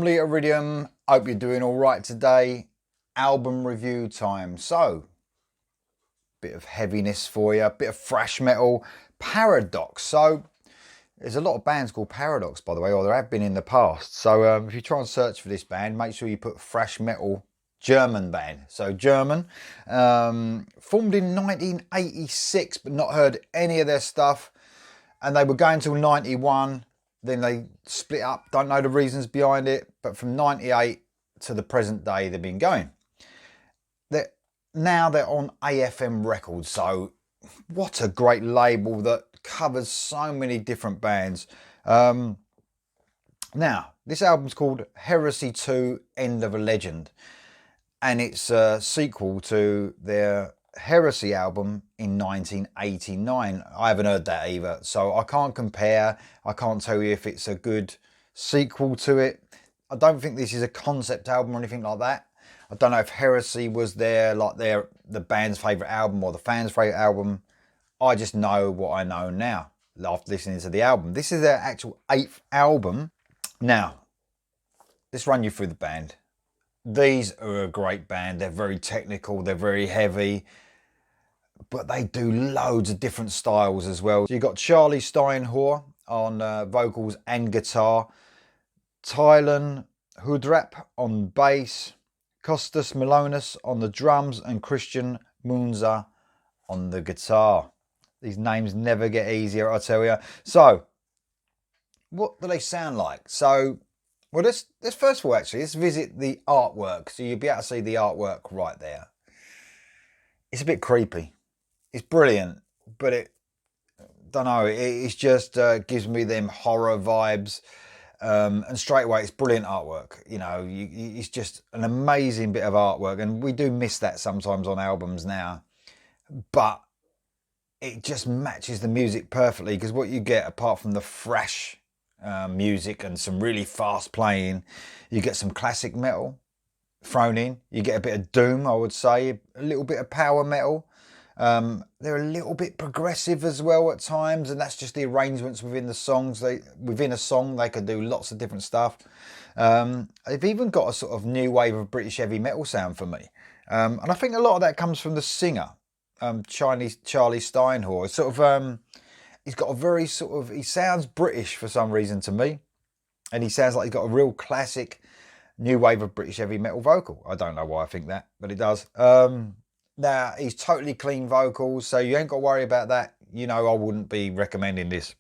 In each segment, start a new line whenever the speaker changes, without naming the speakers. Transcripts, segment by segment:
Normally Iridium, hope you're doing all right today. Album review time. So, bit of heaviness for you, bit of thrash metal, Paradox. So, there's a lot of bands called Paradox, by the way, or there have been in the past. So, if you try and search for this band, make sure you put thrash metal German band. So, German, formed in 1986, but not heard any of their stuff. And they were going till 91. Then they split up, don't know the reasons behind it, but from 98 to the present day they've been going. Now they're on AFM Records, so what a great label that covers so many different bands. Now, this album's called Heresy 2 End of a Legend, and it's a sequel to their Heresy album in 1989. I haven't heard that either, so I can't compare. I can't tell you if it's a good sequel to it. I don't think this is a concept album or anything like that. I don't know if Heresy was the band's favourite album or the fans' favourite album. I just know what I know now after listening to the album. This is their actual 8th album. Now, let's run you through the band. These are a great band. They're very technical, they're very heavy, but they do loads of different styles as well. So you've got Charlie Steinhauer on vocals and guitar, Tylen Hudrap on bass, Kostas Milonas on the drums, and Christian Munza on the guitar. These names never get easier, I tell you. So, what do they sound like? So, well, let's first of all, actually, let's visit the artwork. So you'll be able to see the artwork right there. It's a bit creepy. It's brilliant, but it just gives me them horror vibes. And straight away, it's brilliant artwork. You know, it's just an amazing bit of artwork, and we do miss that sometimes on albums now. But it just matches the music perfectly, because what you get, apart from the thrash music and some really fast playing, you get some classic metal thrown in. You get a bit of doom, I would say, a little bit of power metal. They're a little bit progressive as well at times, and that's just the arrangements within the songs. Within a song they could do lots of different stuff. They've even got a sort of new wave of British heavy metal sound for me, and I think a lot of that comes from the singer, Charlie Steinhauer. It's sort of he's got a very sort of, he sounds British for some reason to me, and he sounds like he's got a real classic new wave of British heavy metal vocal. I don't know why I think that, but it does. Now, he's totally clean vocals, so you ain't got to worry about that. You know, I wouldn't be recommending this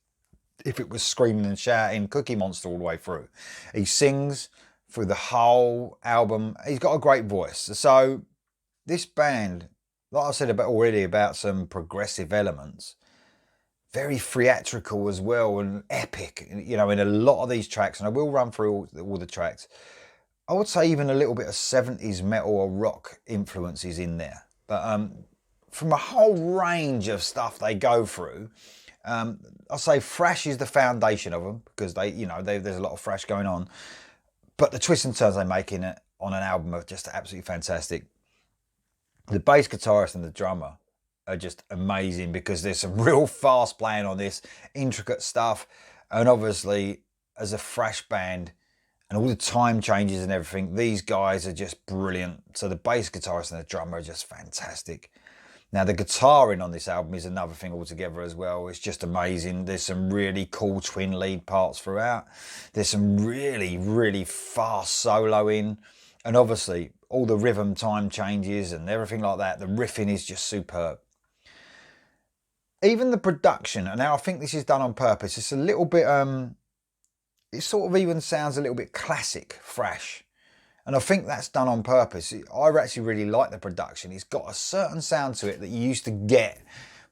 if it was screaming and shouting Cookie Monster all the way through. He sings through the whole album. He's got a great voice. So this band, like I said already about some progressive elements, very theatrical as well, and epic, you know, in a lot of these tracks, and I will run through all the tracks. I would say even a little bit of 70s metal or rock influences in there. But from a whole range of stuff they go through, I'll say thrash is the foundation of them, because there's a lot of thrash going on. But the twists and turns they make in it on an album are just absolutely fantastic. The bass guitarist and the drummer are just amazing, because there's some real fast playing on this, intricate stuff. And obviously, as a thrash band, and all the time changes and everything, these guys are just brilliant. So the bass guitarist and the drummer are just fantastic. Now, the guitaring on this album is another thing altogether as well. It's just amazing. There's some really cool twin lead parts throughout. There's some really, really fast soloing. And obviously, all the rhythm time changes and everything like that. The riffing is just superb. Even the production, and now I think this is done on purpose. It's a little bit... it sort of even sounds a little bit classic thrash, and I think that's done on purpose. I actually really like the production. It's got a certain sound to it that you used to get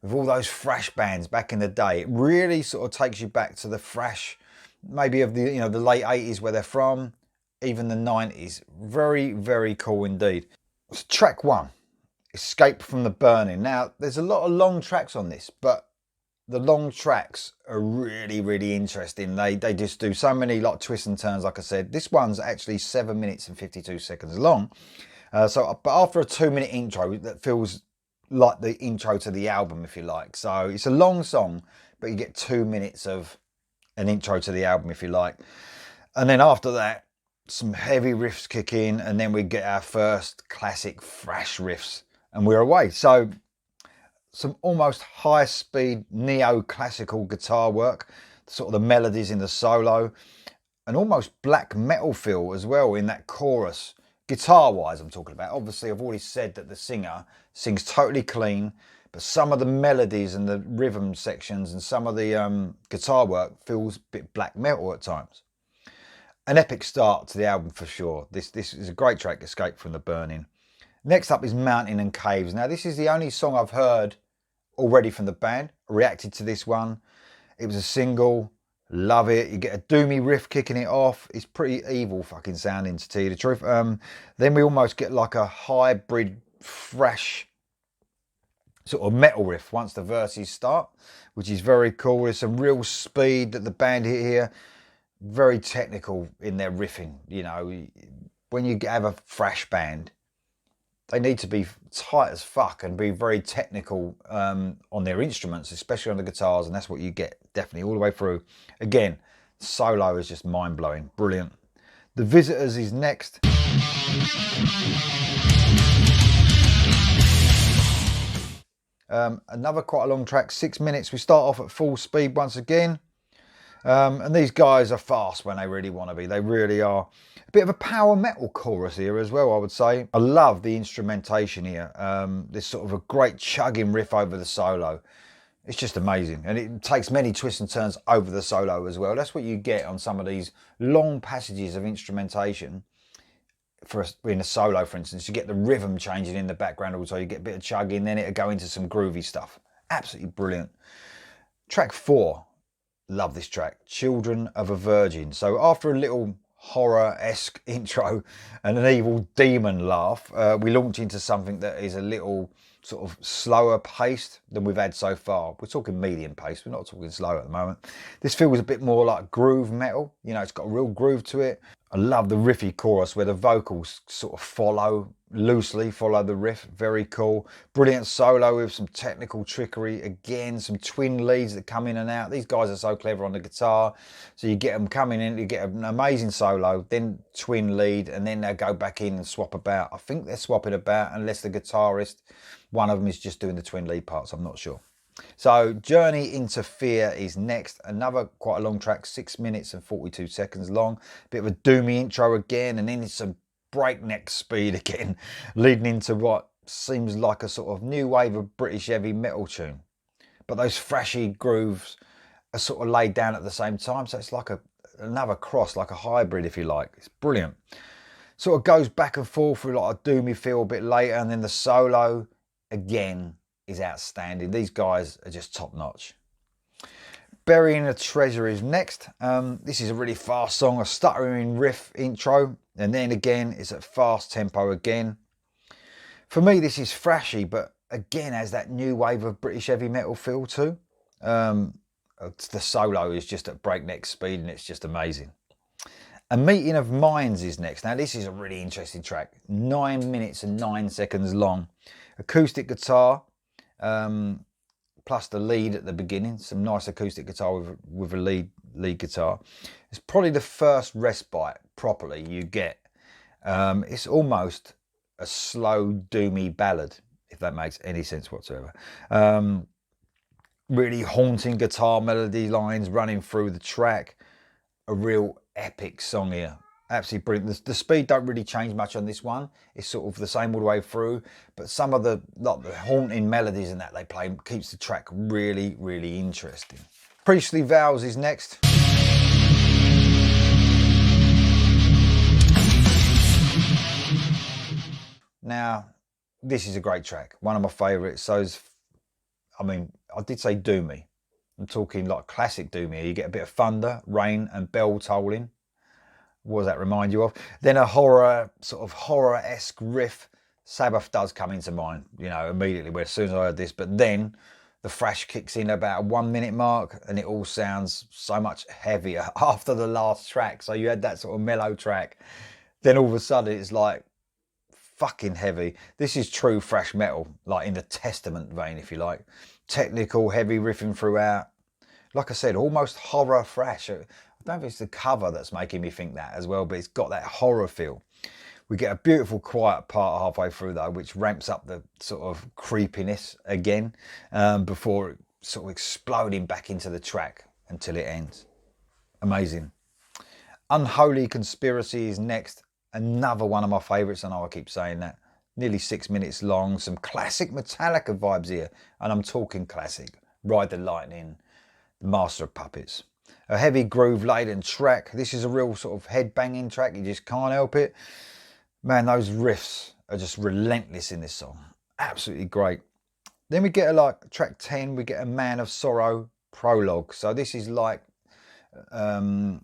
with all those thrash bands back in the day. It really sort of takes you back to the thrash, maybe of the the late 80s where they're from, even the 90s. Very, very cool indeed. So track 1, Escape from the Burning. Now, there's a lot of long tracks on this, but the long tracks are really, really interesting. They just do so many twists and turns, like I said. This one's actually 7 minutes and 52 seconds long. But after a 2-minute intro, that feels like the intro to the album, if you like. So it's a long song, but you get 2 minutes of an intro to the album, if you like. And then after that, some heavy riffs kick in, and then we get our first classic thrash riffs, and we're away. So some almost high-speed neo-classical guitar work, sort of the melodies in the solo, and almost black metal feel as well in that chorus. Guitar-wise, I'm talking about. Obviously, I've already said that the singer sings totally clean, but some of the melodies and the rhythm sections and some of the guitar work feels a bit black metal at times. An epic start to the album for sure. This is a great track, Escape from the Burning. Next up is Mountain and Caves. Now, this is the only song I've heard already from the band. I reacted to this one. It was a single. Love it. You get a doomy riff kicking it off. It's pretty evil fucking sounding, to tell you the truth. Then we almost get like a hybrid thrash sort of metal riff once the verses start, which is very cool. There's some real speed that the band hit here. Very technical in their riffing. You know, when you have a thrash band, they need to be tight as fuck and be very technical on their instruments, especially on the guitars, and that's what you get definitely all the way through. Again, solo is just mind-blowing, brilliant. The Visitors is next. Another quite a long track, 6 minutes. We start off at full speed once again. And these guys are fast when they really want to be. They really are. A bit of a power metal chorus here as well, I would say. I love the instrumentation here. There's sort of a great chugging riff over the solo. It's just amazing. And it takes many twists and turns over the solo as well. That's what you get on some of these long passages of instrumentation. In a solo, for instance, you get the rhythm changing in the background also. You get a bit of chugging, then it'll go into some groovy stuff. Absolutely brilliant. Track 4. Love this track, Children of a Virgin. So after a little horror-esque intro and an evil demon laugh, we launch into something that is a little sort of slower paced than we've had so far. We're talking medium paced, we're not talking slow at the moment. This feels a bit more like groove metal. You know, it's got a real groove to it. I love the riffy chorus where the vocals sort of loosely follow the riff. Very cool. Brilliant solo with some technical trickery. Again, some twin leads that come in and out. These guys are so clever on the guitar. So you get them coming in, you get an amazing solo, then twin lead, and then they go back in and swap about. I think they're swapping about unless the guitarist, one of them is just doing the twin lead parts. I'm not sure. So Journey into Fear is next. Another quite a long track, 6 minutes and 42 seconds long. Bit of a doomy intro again, and then some breakneck speed again, leading into what seems like a sort of new wave of British heavy metal tune. But those thrashy grooves are sort of laid down at the same time, so it's like another cross, like a hybrid if you like. It's brilliant. Sort of goes back and forth through like a doomy feel a bit later, and then the solo again is outstanding. These guys are just top notch. Burying a Treasure is next. This is a really fast song, a stuttering riff intro, and then again it's at fast tempo again. For me this is thrashy, but again has that new wave of British heavy metal feel too. The solo is just at breakneck speed and it's just amazing. A Meeting of Minds is next. Now this is a really interesting track, 9 minutes and 9 seconds long. Acoustic guitar, plus the lead at the beginning, some nice acoustic guitar with a lead guitar. It's probably the first respite properly you get. It's almost a slow doomy ballad, if that makes any sense whatsoever. Really haunting guitar melody lines running through the track. A real epic song here. Absolutely brilliant. The speed don't really change much on this one. It's sort of the same all the way through, but some of the haunting melodies and that they play keeps the track really, really interesting. Priestly Vows is next. Now, this is a great track. One of my favourites. I did say doomy. I'm talking like classic doomy. You get a bit of thunder, rain and bell tolling. What does that remind you of? Then a horror-esque riff. Sabbath does come into mind, you know, immediately as soon as I heard this. But then the thrash kicks in about a 1 minute mark and it all sounds so much heavier after the last track. So you had that sort of mellow track. Then all of a sudden it's like fucking heavy. This is true thrash metal, like in the Testament vein, if you like. Technical, heavy riffing throughout. Like I said, almost horror thrash. I don't know if it's the cover that's making me think that as well, but it's got that horror feel. We get a beautiful quiet part halfway through though, which ramps up the sort of creepiness again, before sort of exploding back into the track until it ends. Amazing. Unholy Conspiracy is next. Another one of my favourites. I know I keep saying that. Nearly 6 minutes long. Some classic Metallica vibes here. And I'm talking classic. Ride the Lightning, the Master of Puppets. A heavy groove laden track. This is a real sort of head-banging track. You just can't help it. Man, those riffs are just relentless in this song. Absolutely great. Then we get track 10, we get a Man of Sorrow prologue. So this is like going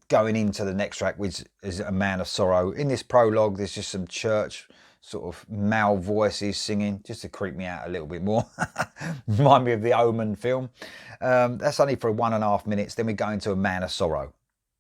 into the next track, which is a Man of Sorrow. In this prologue, there's just some church sort of male voices singing, just to creep me out a little bit more. Remind me of the Omen film. That's only for 1.5 minutes. Then we go into a Man of Sorrow.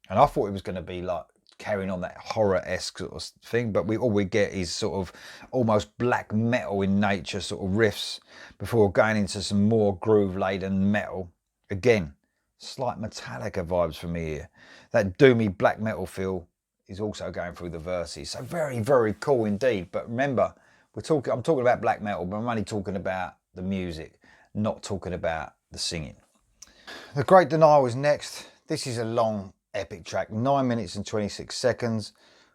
And I thought it was going to be like carrying on that horror-esque sort of thing, but all we get is sort of almost black metal in nature sort of riffs before going into some more groove-laden metal. Again, slight Metallica vibes for me here. That doomy black metal feel is also going through the verses. So very, very cool indeed. But remember, I'm talking about black metal, but I'm only talking about the music, not talking about the singing. The Great Denial is next. This is a long, epic track, 9 minutes and 26 seconds.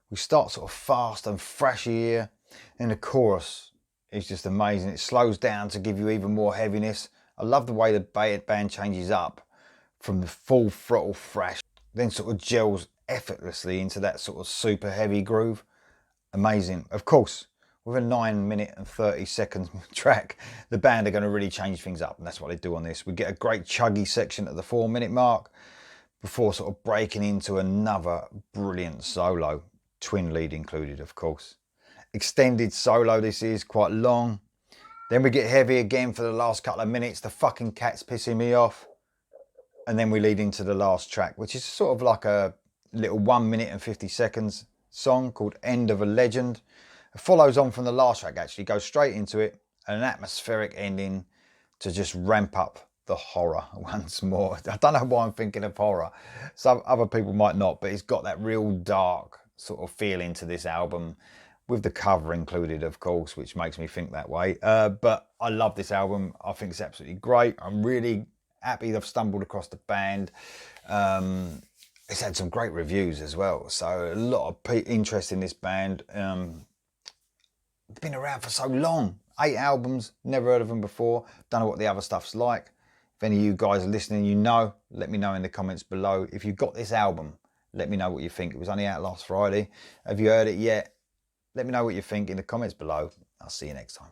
We start sort of fast and thrashy here, and the chorus is just amazing. It slows down to give you even more heaviness. I love the way the band changes up from the full throttle thrash, then sort of gels effortlessly into that sort of super heavy groove. Amazing. Of course, with a 9 minute and 30 seconds track, the band are going to really change things up, and that's what they do on this. We get a great chuggy section at the 4 minute mark before sort of breaking into another brilliant solo, twin lead included, of course. Extended solo this is, quite long. Then we get heavy again for the last couple of minutes. The fucking cat's pissing me off. And then we lead into the last track, which is sort of like a little 1 minute and 50 seconds song called End of a Legend. It follows on from the last track, actually, goes straight into it, and an atmospheric ending to just ramp up the horror once more. I don't know why I'm thinking of horror. Some other people might not, but it's got that real dark sort of feeling to this album, with the cover included, of course, which makes me think that way. But I love this album. I think it's absolutely great. I'm really happy I've stumbled across the band. It's had some great reviews as well, so a lot of interest in this band. They've been around for so long. 8 albums, never heard of them before. Don't know what the other stuff's like. If any of you guys are listening, you know, let me know in the comments below. If you've got this album, let me know what you think. It was only out last Friday. Have you heard it yet? Let me know what you think in the comments below. I'll see you next time.